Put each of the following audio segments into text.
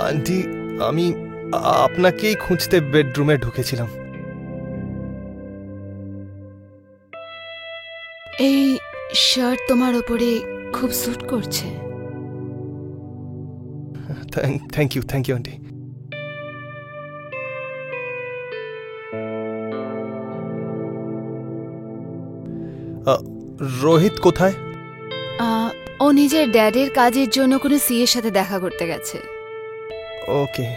Aunty, আমি আপনাকেই খুঁজতে বেডরুমে ঢুকেছিলাম। এই শার্ট তোমার ওপরে খুব স্যুট করছে। Thank you aunty. রোহিত কোথায়? ও নিজের ড্যাডের কাজের জন্য কোনো সিএর সাথে দেখা করতে গেছে। ওকে।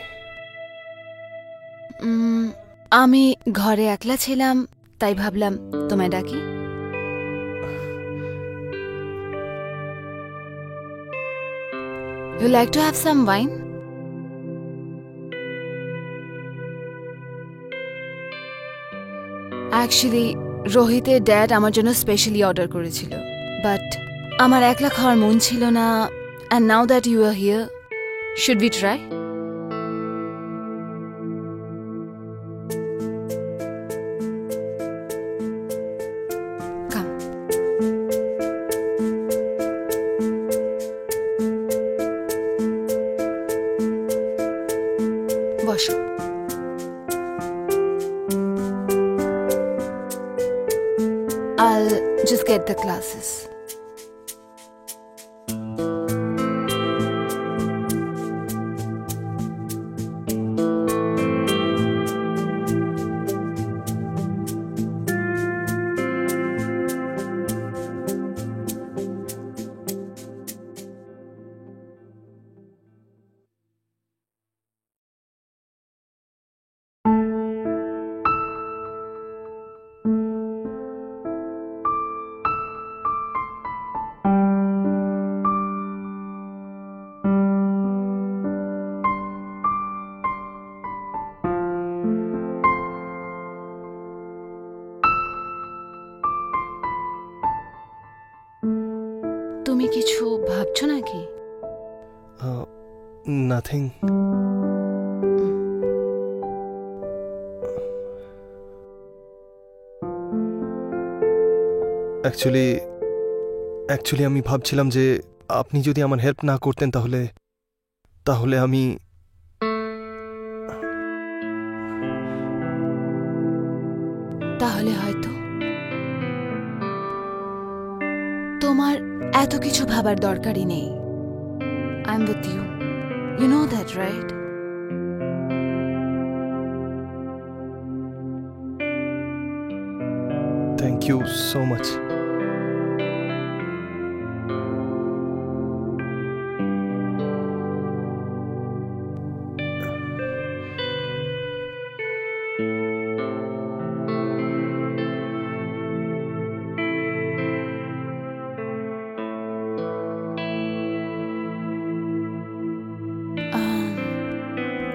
আমি ঘরে একলা ছিলাম, তাই ভাবলাম তোমায় ডাকি। You like to have some wine? Actually, রোহিতের ড্যাড আমার জন্য স্পেশালি অর্ডার করেছিল, বাট আমার একলা খাওয়ার মন ছিল না। And now that you are here, should we try? Come. বসো। I'll just get the glasses. তুমি কিছু ভাবছো নাকি? নাথিং। অ্যাকচুয়ালি আমি ভাবছিলাম যে আপনি যদি আমার হেল্প না করতেন তাহলে আমি হয়তো তোমার এত কিছু ভাবার দরকারই নেই। I'm with you. You know that, right? Thank you so much.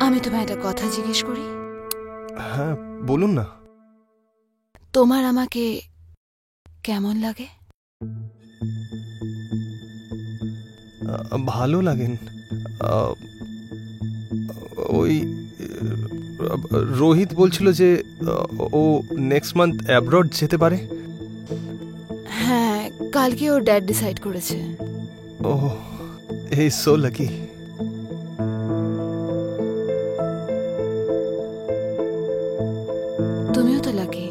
আমি তোমায় একটা কথা জিজ্ঞেস করি? হ্যাঁ, বলুন না। তোমার আমাকে কেমন লাগে? ভালো লাগেন। ওই রোহিত বলছিল যে ও নেক্সট মান্থ অ্যাব্রড যেতে পারে। হ্যাঁ, কালকে ওর ড্যাড ডিসাইড করেছে। ওহ, হি ইজ সো লাকি। তুমিও তো লাকি।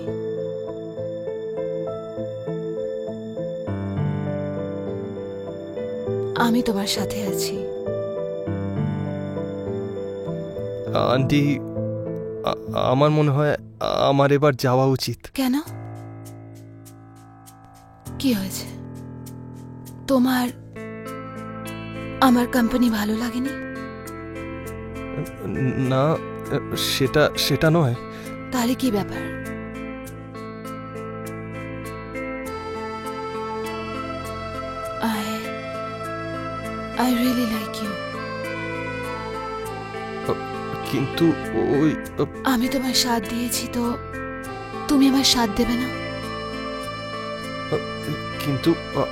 আমি তোমার সাথে আছি। আন্টি, আমার মনে হয় আমার এবার যাওয়া উচিত। কেন? কি হয়েছে? তোমার আমার কোম্পানি ভালো লাগেনি? না, সেটা নয়। তাহলে কি ব্যাপার? I really like you. কিন্তু ওই আমি তোমায় সাথ দিয়েছি, তো তুমি আমার সাথ দেবে না? কিন্তু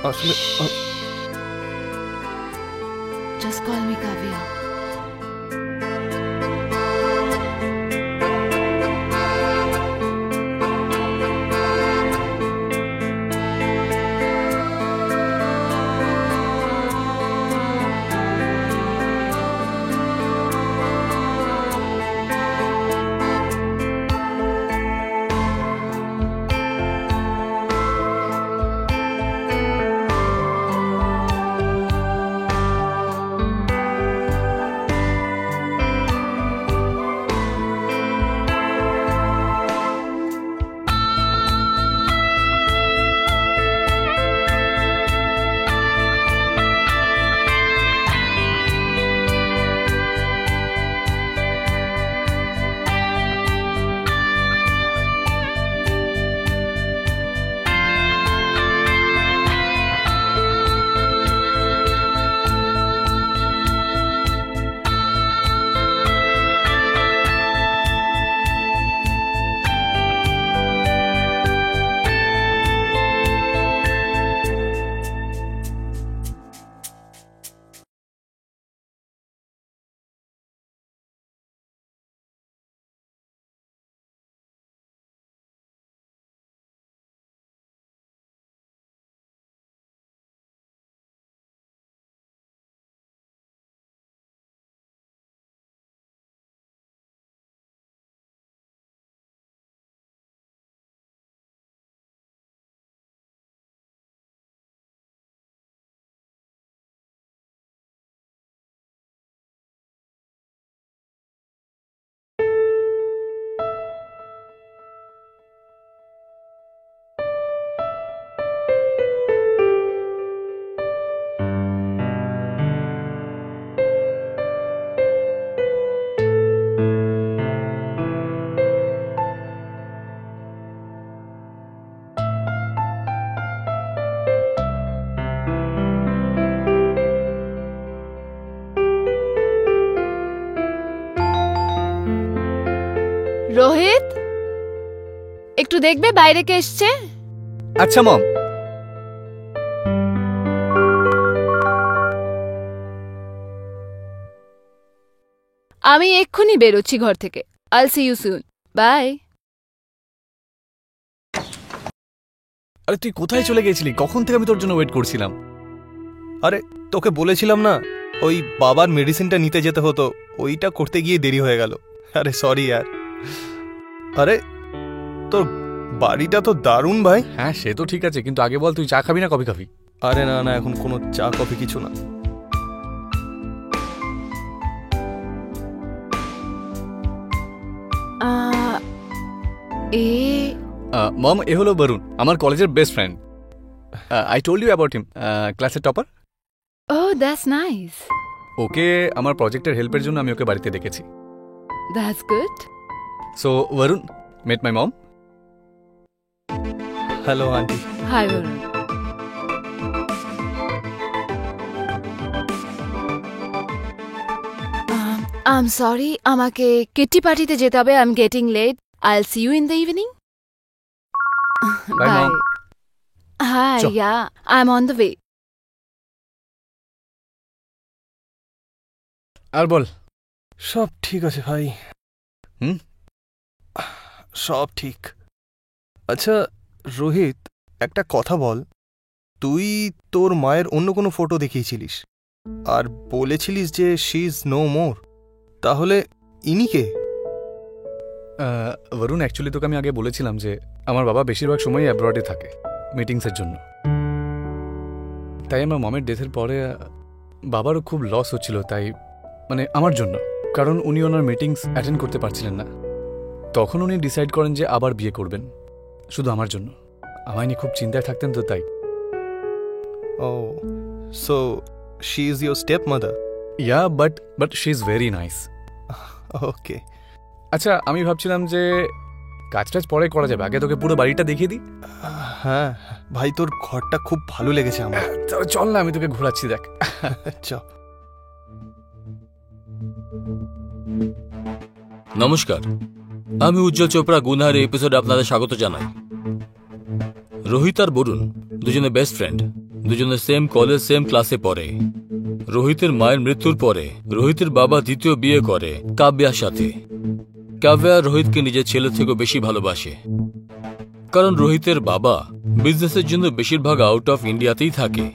আসলে Just call me Kavya. Rohit, একটু দেখবে বাইরে কে এসছে। আচ্ছা মম। আমি এক্ষুনি বেরোচ্ছি ঘর থেকে। আইল সি ইউ সুন, বাই। আরে তুই কোথায় চলে গেছিলি? কখন থেকে আমি তোর জন্য ওয়েট করছিলাম। আরে তোকে বলেছিলাম না, ওই বাবার মেডিসিনটা নিতে যেতে হতো, ওইটা করতে গিয়ে দেরি হয়ে গেল। আরে সরি यार। আরে তোর বাড়িটা তো দারুণ ভাই। হ্যাঁ সে তো ঠিক আছে, কিন্তু আগে বল তুই চা খাবি না কফি খাবি? আরে না না, এখন কোনো চা কফি কিছু না। এ মম, এ হলো বরুণ, আমার কলেজের best friend. I told you about him, ক্লাসের topper. Oh that's nice. Okay আমার প্রজেক্টের হেল্পের জন্য আমি ওকে বাড়িতে ডেকেছি। That's good. So Varun, met my mom. Hello aunty. Hi Varun. I am sorry, আমাকে কিটি পার্টিতে যেতে হবে। I am getting late. I'll see you in the evening. Bye, Mom. Hi, Sure. yeah, I'm on the way. আর বল। সব ঠিক আছে ভাই। হুম? সব ঠিক। আচ্ছা রোহিত, একটা কথা বল, তুই তোর মায়ের অন্য কোনো ফটো দেখিয়েছিলিস আর বলেছিলিস যে শি ইজ নো মোর, তাহলে ইনি কে? বরুণ, অ্যাকচুয়ালি তোকে আমি আগে বলেছিলাম যে আমার বাবা বেশিরভাগ সময়ই অ্যাব্রডে থাকে মিটিংসের জন্য। তাই আমার মমের ডেথের পরে বাবারও খুব লস হচ্ছিল, তাই মানে আমার জন্য, কারণ উনি ওনার মিটিংস অ্যাটেন্ড করতে পারছিলেন না। তখন উনি ডিসাইড করেন যে আবার বিয়ে করবেন, শুধু আমার জন্য। আমায় নিয়ে খুব চিন্তায় থাকতেন, তো তাই। Oh so she is your step mother? Yeah, but she is very nice. Okay. আচ্ছা, আমি ভাবছিলাম যে কাজ টাজ পরে করা যাবে, আগে তোকে পুরো বাড়িটা দেখিয়ে দিই। হ্যাঁ ভাই, তোর ঘরটা খুব ভালো লেগেছে আমার। চল না, আমি তোকে ঘোরাচ্ছি, দেখ। চ। নমস্কার, আমি উজ্জ্বল চোপড়া গুনহার এই এপিসোডে আপনাদের স্বাগত জানাই। রোহিত আর বরুণ দুজনে বেস্ট ফ্রেন্ড, দুজনে সেম কলেজ সেম ক্লাসে পড়ে। রোহিতের মায়ের মৃত্যুর পরে রোহিতের বাবা দ্বিতীয় বিয়ে করে কাব্যার সাথে। কাব্যা রোহিতকে নিজের ছেলে থেকেও বেশি ভালোবাসে, কারণ রোহিতের বাবা বিজনেসের জন্য বেশিরভাগ আউট অফ ইন্ডিয়াতেই থাকে।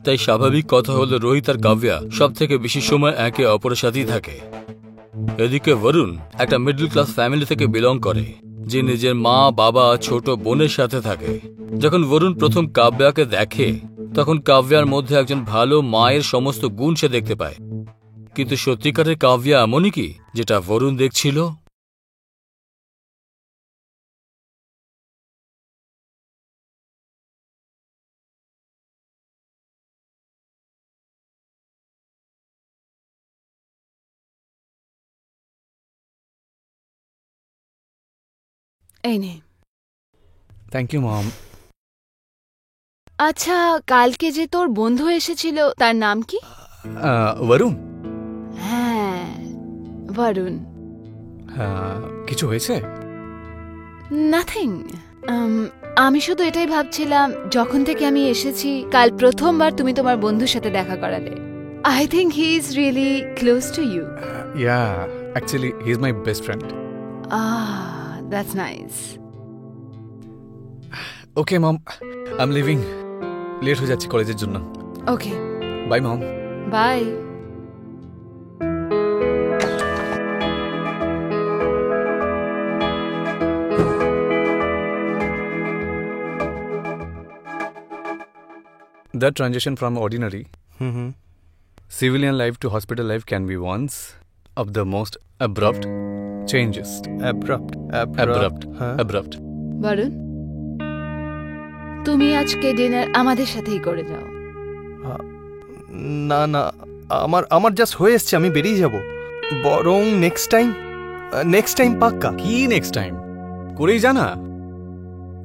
তাই স্বাভাবিক কথা হলো রোহিত আর কাব্যা সব থেকে বেশি সময় একে অপরের সাথেই থাকে। এদিকে বরুণ একটা মিডল ক্লাস ফ্যামিলি থেকে বিলং করে, যে নিজের মা বাবা ছোট বোনের সাথে থাকে। যখন বরুণ প্রথম কাব্যাকে দেখে, তখন কাব্যার মধ্যে একজন ভালো মায়ের সমস্ত গুণ সে দেখতে পায়। কিন্তু সত্যিকারের কাব্যা এমনই কি যেটা বরুণ দেখছিল? এই নে। Thank you mom. আচ্ছা, কালকে যে তোর বন্ধু এসেছিল তার নাম কি? বরুণ। হ্যাঁ, বরুণ। কিছু হয়েছে? নাথিং। আমি শুধু এটাই ভাবছিলাম, যখন থেকে আমি এসেছি কাল প্রথমবার তুমি তোমার বন্ধুর সাথে দেখা করালে। I think he is really close to you. Yeah, actually he is my best friend. That's nice. Okay mom, I am leaving. Late হয়ে যাচ্ছি কলেজের জন্য। Okay, bye mom. Bye. That transition from ordinary hmm. civilian life to hospital life can be once of the most abrupt changes. Abrupt, হ্যাঁ। Abrupt. Varun, তুমি আজকে dinner আমাদের সাথেই করে যাও। না না, আমার জাস্ট হয়ে এসছে, আমি বেরিয়ে যাব। বরং নেক্সট টাইম পাক্কা। কি নেক্সট টাইম? করেই জানা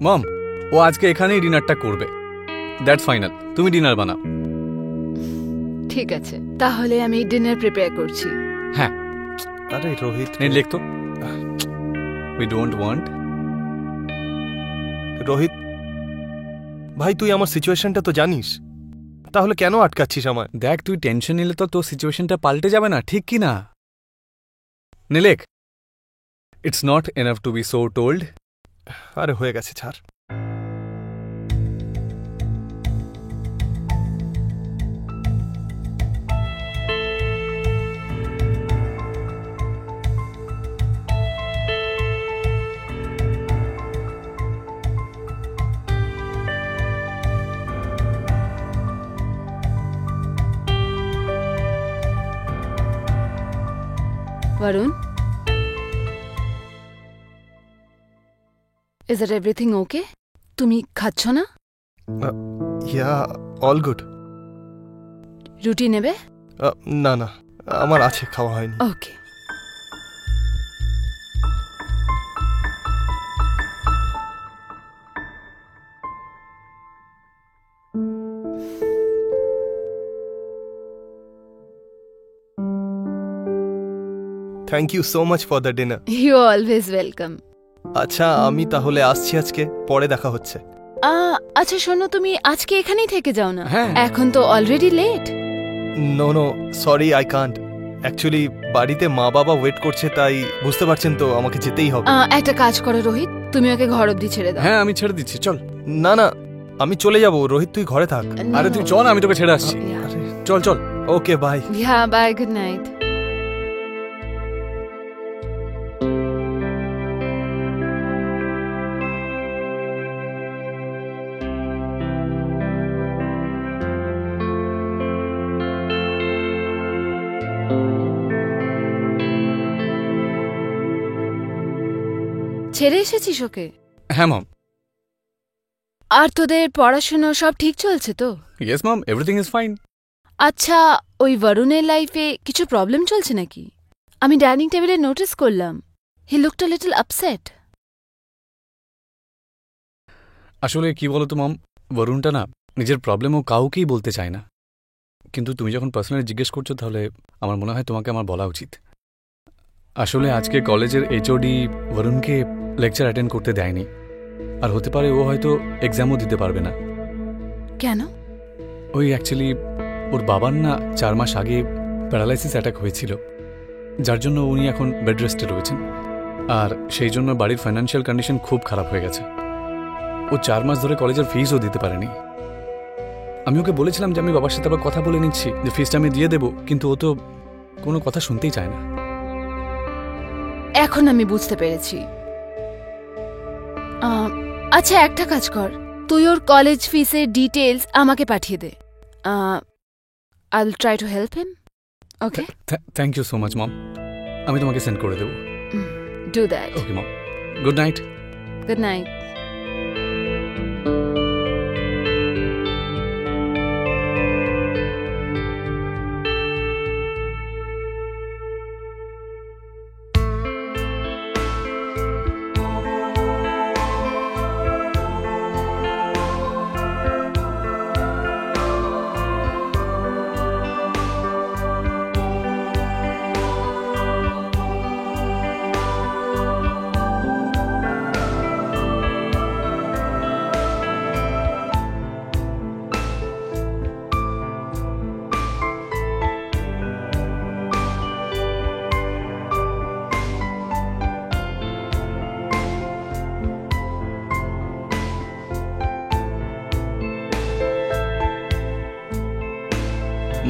মম, ও আজকে এখানেই ডিনারটা করবে। That's final. তুমি ডিনার বানাও। ঠিক আছে, তাহলে আমি ডিনার প্রিপেয়ার করছি। হ্যাঁ। আরে রোহিত, নে লিখ তো। We don't want. রোহিত ভাই, তুই আমার সিচুয়েশনটা তো জানিস, তাহলে কেন আটকাচ্ছিস আমায়? দেখ, তুই টেনশন নিলে তো তোর সিচুয়েশনটা পাল্টে যাবে না, ঠিক কি না? নিলেক, it's not enough to be so told. আরে হয়ে গেছে, ছাড়। Varun? Is it everything okay? তুমি খাচ্ছ না? Yeah, all good. রুটি নেবে? না না, আমার আছে, খাওয়া হয়নি। Okay. Thank you so much for the dinner. You always welcome. আচ্ছা, আমি তাহলে আসছি আজকে, পরে দেখা হচ্ছে। আচ্ছা শোনো, তুমি আজকে এখানেই থেকে যাও না? হ্যাঁ। এখন তো already late. No no, sorry, I can't. Actually বাড়িতে মা বাবা ওয়েট করছে, তাই বুঝতে পারছেন তো, আমাকে যেতেই হবে। একটা কাজ করো রোহিত, তুমি ওকে ঘর অব্দি ছেড়ে দাও। হ্যাঁ, আমি ছেড়ে দিচ্ছি, চল। না না, আমি চলে যাব। রোহিত, তুই ঘরে থাক। আরে তুই চল, আমি তোকে ছেড়ে আসছি। আরে, চল চল। ওকে, বাই। হ্যাঁ, বাই, গুড নাইট। ছেড়ে এসেছিস ওকে? হ্যাঁ মম। আর তোদের পড়াশুনো সব ঠিক চলছে তো? Yes mom, everything is fine. আচ্ছা, ওই বরুণের লাইফে কিছু প্রবলেম চলছে নাকি? আমি ডাইনিং টেবিলে নোটিস করলাম, he looked a little upset. আসলে কি বলতো মম, বরুণটা না নিজের প্রবলেমও কাউকেই বলতে চায় না। কিন্তু তুমি যখন পার্সোনালি জিজ্ঞেস করছো, তাহলে আমার মনে হয় তোমাকে আমার বলা উচিত। আসলে আজকে কলেজের এইচওডি বরুণকে লেকচার অ্যাটেন্ড করতে দেয়নি, আর হতে পারে ও হয়তো এক্সামও দিতে পারবে না। কেন? ওই অ্যাকচুয়ালি ওর বাবার না 4 মাস আগে প্যারালাইসিস অ্যাটাক হয়েছিল, যার জন্য উনি এখন বেড রেস্টে রয়েছেন। আর সেই জন্য বাড়ির ফাইন্যান্সিয়াল কন্ডিশন খুব খারাপ হয়ে গেছে। ও 4 মাস ধরে কলেজের ফিসও দিতে পারেনি। আমি ওকে বলেছিলাম যে আমি বাবার সাথে আবার কথা বলে নিচ্ছি, যে ফিসটা আমি দিয়ে দেবো, কিন্তু ও তো কোনো কথা শুনতেই চায় না। এখন আমি বুঝতে পেরেছি। আচ্ছা, একটা কাজ কর, তুই ওর কলেজ ফিসের ডিটেলস আমাকে পাঠিয়ে দে। I will try to help him. Okay, thank you so much mom, আমি তোমাকে সেন্ড করে দেবো। Do that. Okay mom, good night. Good night.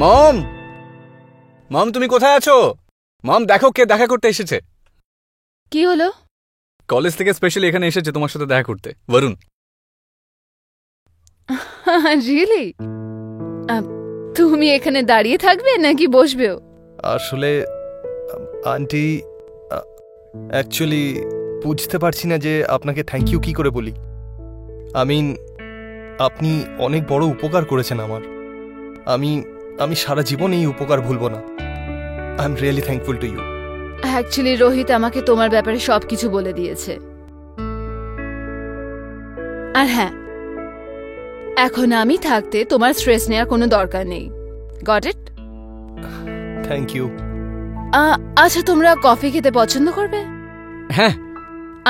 Mom, mom তুমি কোথায় আছো? মম দেখো, কে দেখা করতে এসেছে। কি হলো? কলেজ থেকে স্পেশালি এখানে এসেছে তোমার সাথে দেখা করতে, বরুণ। রিয়েলি? তুমি এখানে দাঁড়িয়ে থাকবে নাকি বসবেও? আসলে আন্টি, অ্যাকচুয়ালি বুঝতে পারছি না যে আপনাকে থ্যাংক ইউ কি করে বলি। আপনি অনেক বড় উপকার করেছেন আমার। আমি সারা জীবন এই উপকার ভুলবো না। I am really thankful to you. Actually Rohit আমাকে তোমার ব্যাপারে সবকিছু বলে দিয়েছে। আর হ্যাঁ, এখন আমি থাকতে তোমার স্ট্রেস নেওয়ার কোনো দরকার নেই। Got it? Thank you. আচ্ছা, তোমরা কফি খেতে পছন্দ করবে? হ্যাঁ।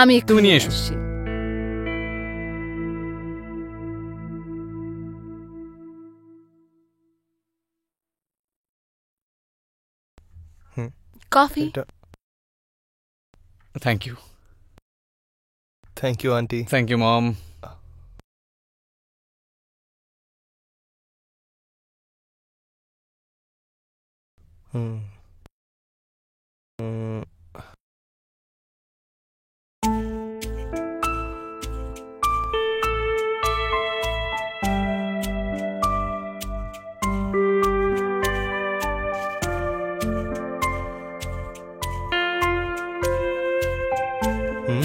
আমি একটু তুমি নিয়ে এসো। আসছি। Hmm. Coffee. Thank you. Thank you aunty. Thank you mom. Hmm hmm, hmm.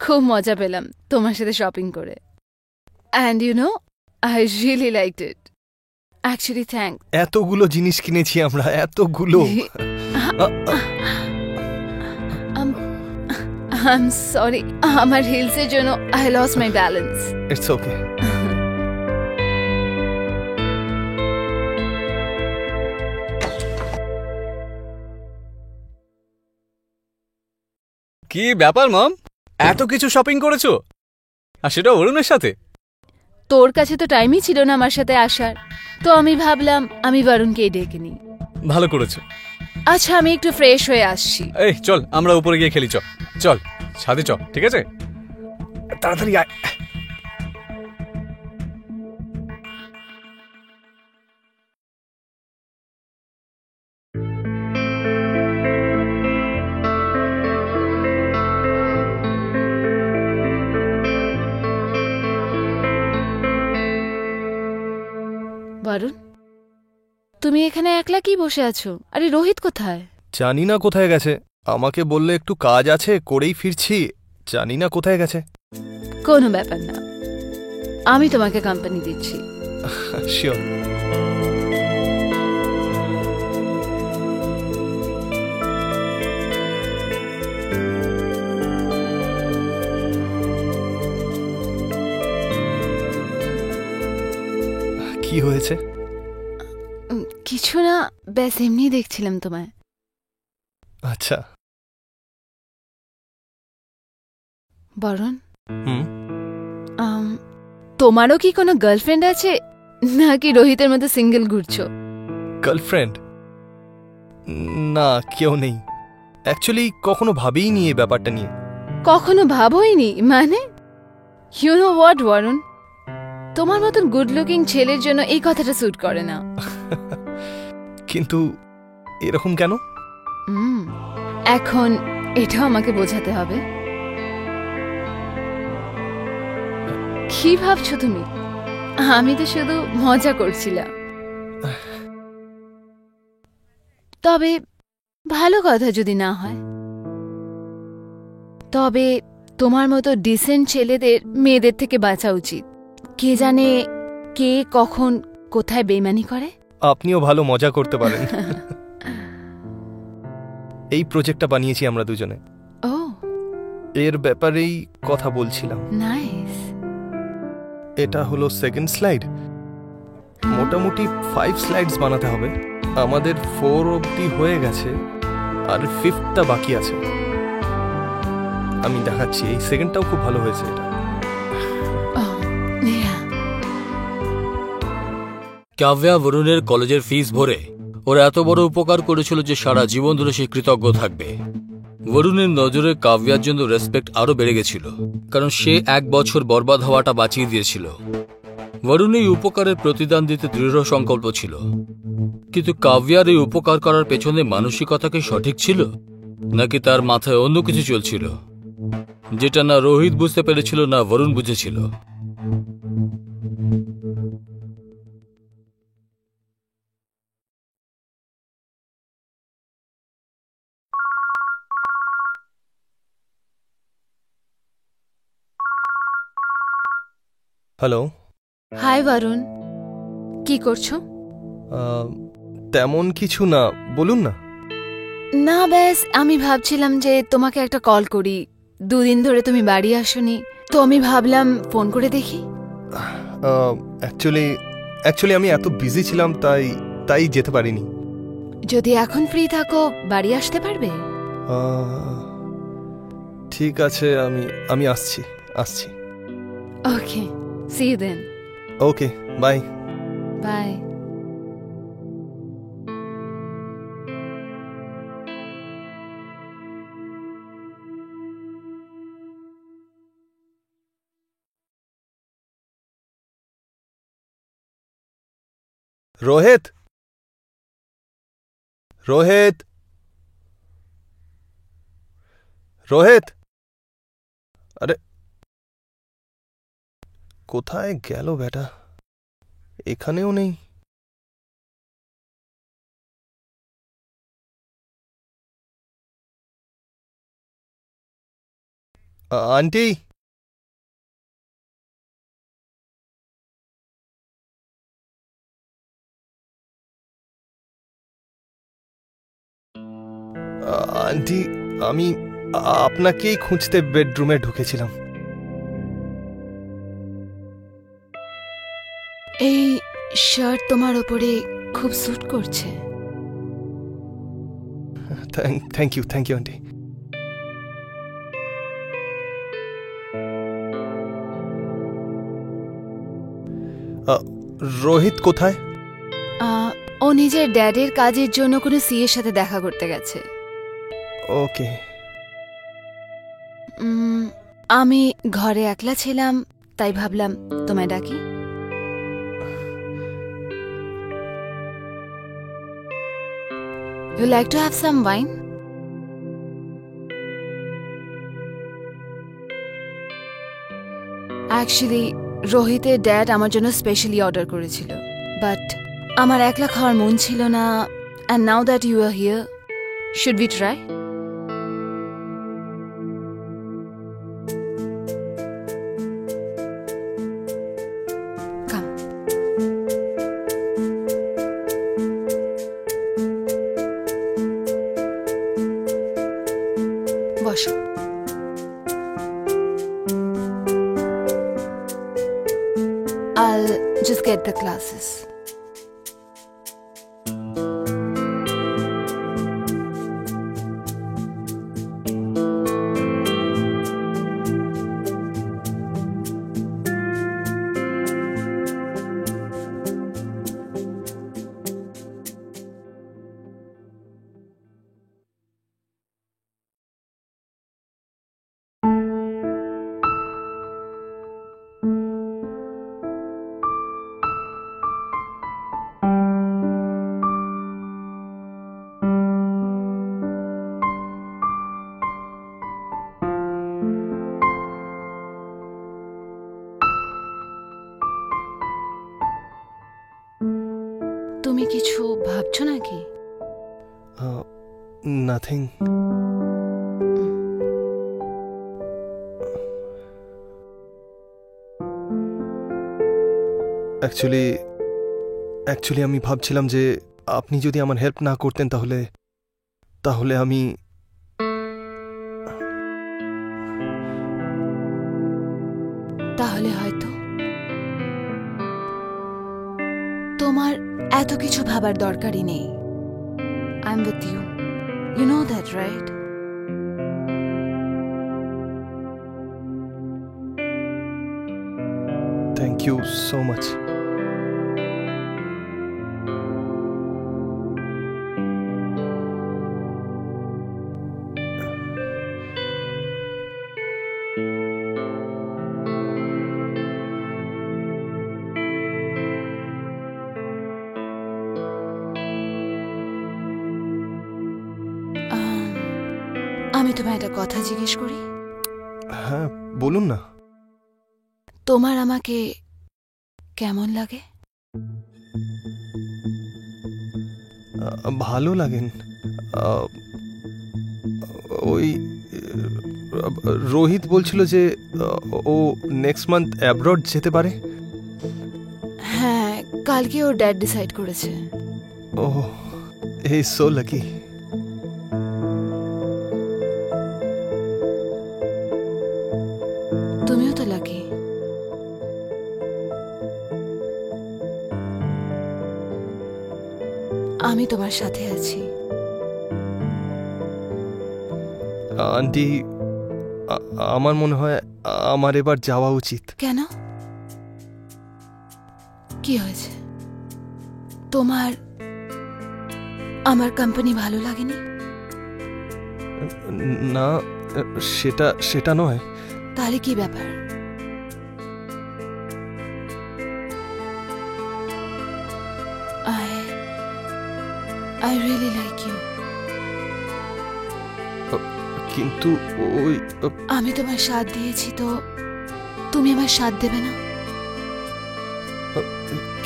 খুব মজা পেলাম তোমার সাথে শপিং করে। And you know, I really liked it. Actually thank. এতগুলো জিনিস কিনেছি আমরা, এতগুলো। আই এম সরি, আমার হিলসের জন্য I lost my balance. It's okay. কি ব্যাপার মম, এত কিছু শপিং করেছো, আর সেটা অরুণের সাথে? তোর কাছে তো টাইমই ছিল না আমার সাথে আসার, তো আমি ভাবলাম আমি বরুণকেই ডেকে নিই। ভালো করেছো। আচ্ছা, আমি একটু ফ্রেশ হয়ে আসছি। এই চল আমরা উপরে গিয়ে খেলি, চল চল ছাদে চল, ঠিক আছে? তাড়াতাড়ি আয়। বরুণ, তুমি এখানে একলা কি বসে আছো? আরে রোহিত কোথায়? জানি না কোথায় গেছে, আমাকে বললে একটু কাজ আছে, করেই ফিরছি। জানি না কোথায় গেছে। কোনো ব্যাপার না, আমি তোমাকে কোম্পানি দিচ্ছি। শিওর। কি হয়েছে? কিছু না, ব্যাস এমনি দেখছিলাম তোমায়। আচ্ছা। বরুণ, হুম। তোমারও কি কোনো গার্লফ্রেন্ড আছে, নাকি রোহিতের মতো সিঙ্গেল ঘুরছো? গার্লফ্রেন্ড? না, কেউ নেই। অ্যাকচুয়ালি কখনো ভাবিনি এই ব্যাপারটা নিয়ে। কখনো ভাবোইনি মানে? ইউ নো হোয়াট বরুণ, তোমার মতন গুড লুকিং ছেলের জন্য এই কথাটা স্যুট করে না। কিন্তু এরকম কেন? এখন এটাও আমাকে বোঝাতে হবে। কি ভাবছো তুমি? আমি তো শুধু মজা করছিলাম। তবে ভালো কথা যদি না হয়, তবে তোমার মতো ডিসেন্ট ছেলেদের মেয়েদের থেকে বাঁচা উচিত। কে জানে কে কখন কোথায় বেইমানি করে। আপনিও ভালো মজা করতে পারেন। এই প্রজেক্টটা বানিয়েছি আমরা দুজনে। ও, এর ব্যাপারেই কথা বলছিলাম। নাইস। এটা হলো সেকেন্ড স্লাইড। মোটামুটি 5 স্লাইডস বানাতে হবে। আমাদের 4 অবধি হয়ে গেছে, আর 5টা বাকি আছে। আমি দেখাচ্ছি, এই সেকেন্ডটাও খুব ভালো হয়েছে। এটা কাব্যা বরুণের কলেজের ফিস ভরে ওরা এত বড় উপকার করেছিল যে সারা জীবন ধরে সে কৃতজ্ঞ থাকবে। বরুণের নজরে কাব্যার জন্য রেসপেক্ট আরো বেড়ে গেছিল, কারণ সে 1 বছর বরবাদ হওয়াটা বাঁচিয়ে দিয়েছিল। বরুণ এই উপকারের প্রতিদান দিতে দৃঢ় সংকল্প ছিল, কিন্তু কাব্যার এই উপকার করার পেছনে মানসিকতা কি সঠিক ছিল, নাকি তার মাথায় অন্য কিছু চলছিল, যেটা না রোহিত বুঝতে পেরেছিল না বরুণ বুঝেছিল। হ্যালো। হাই বরুণ, কি করছো? তেমন কিছু না, বলুন না। না ব্যাস আমি ভাবছিলাম যে তোমাকে একটা কল করি। 2 দিন ধরে তুমি বাড়ি আসোনি, তো আমি ভাবলাম ফোন করে দেখি। অ্যাকচুয়ালি আমি এত বিজি ছিলাম, তাই যেতে পারিনি। যদি এখন ফ্রি থাকো বাড়ি আসতে পারবে? ঠিক আছে, আমি আসছি। Okay, see you then. Okay, bye. Bye. Rohit, Rohit, Rohit, আরে কোথায় গেল বেটা? এখানেও নেই। আন্টি, আন্টি, আমি আপনাকেই খুঁজতে বেডরুমে ঢুকেছিলাম। এই শার্ট তোমার ওপরে খুব স্যুট করছে। Thank you aunty. রোহিত কোথায়? ও নিজের ড্যাডের কাজের জন্য কোনো সিএর সাথে দেখা করতে গেছে। ওকে। আমি ঘরে একলা ছিলাম, তাই ভাবলাম তোমায় ডাকি। You like to have some wine? Actually, রোহিতের ড্যাড আমার জন্য স্পেশালি অর্ডার করেছিল, বাট আমার একলা খাওয়ার মন ছিল না। And now that you are here, should we try? Come. বসো। I'll just get the glasses. তুমি কিছু ভাবছো নাকি? নাথিং। অ্যাকচুয়ালি আমি ভাবছিলাম যে আপনি যদি আমার হেল্প না করতেন তাহলে আমি হয়তো তোমার এত কিছু ভাবার দরকারই নেই। I'm with you. You know that, right? Thank you so much. আমি তোমায় একটা কথা জিজ্ঞেস করি। হ্যাঁ বলুন না। তোমার আমাকে কেমন লাগে? ভালো লাগেন। আহ, ওই রোহিত বলছিল যে ও নেক্সট মান্থ অ্যাব্রড যেতে পারে। হ্যাঁ, কালকে ওর ড্যাড ডিসাইড করেছে। ও হি ইজ সো লাকি। তুমিও তো লাকি। আমি তোমার সাথে আছি। আন্টি, আমার মনে হয় আমার এবার যাওয়া উচিত। কেন? কি হয়েছে? তোমার আমার কোম্পানি ভালো লাগেনি? না, সেটা নয়। তাহলে কি ব্যাপার? I really like you. কিন্তু ওই আমি তোমার সাথ দিয়েছি, তো তুমি আমার সাথ দেবে না?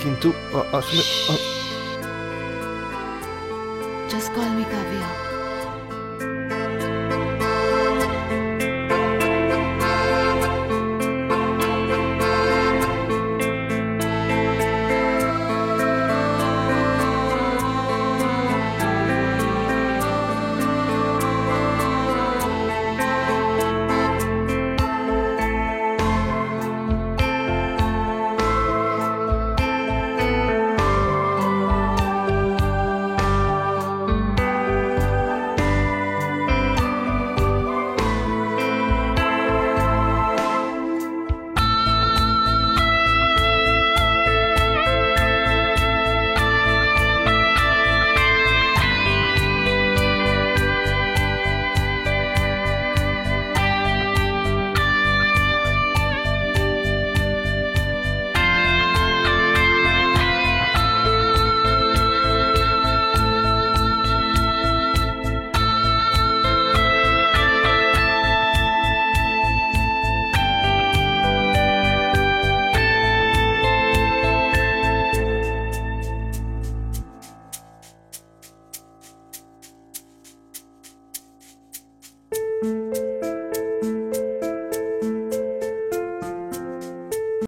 কিন্তু আসলে Just call me Kavya.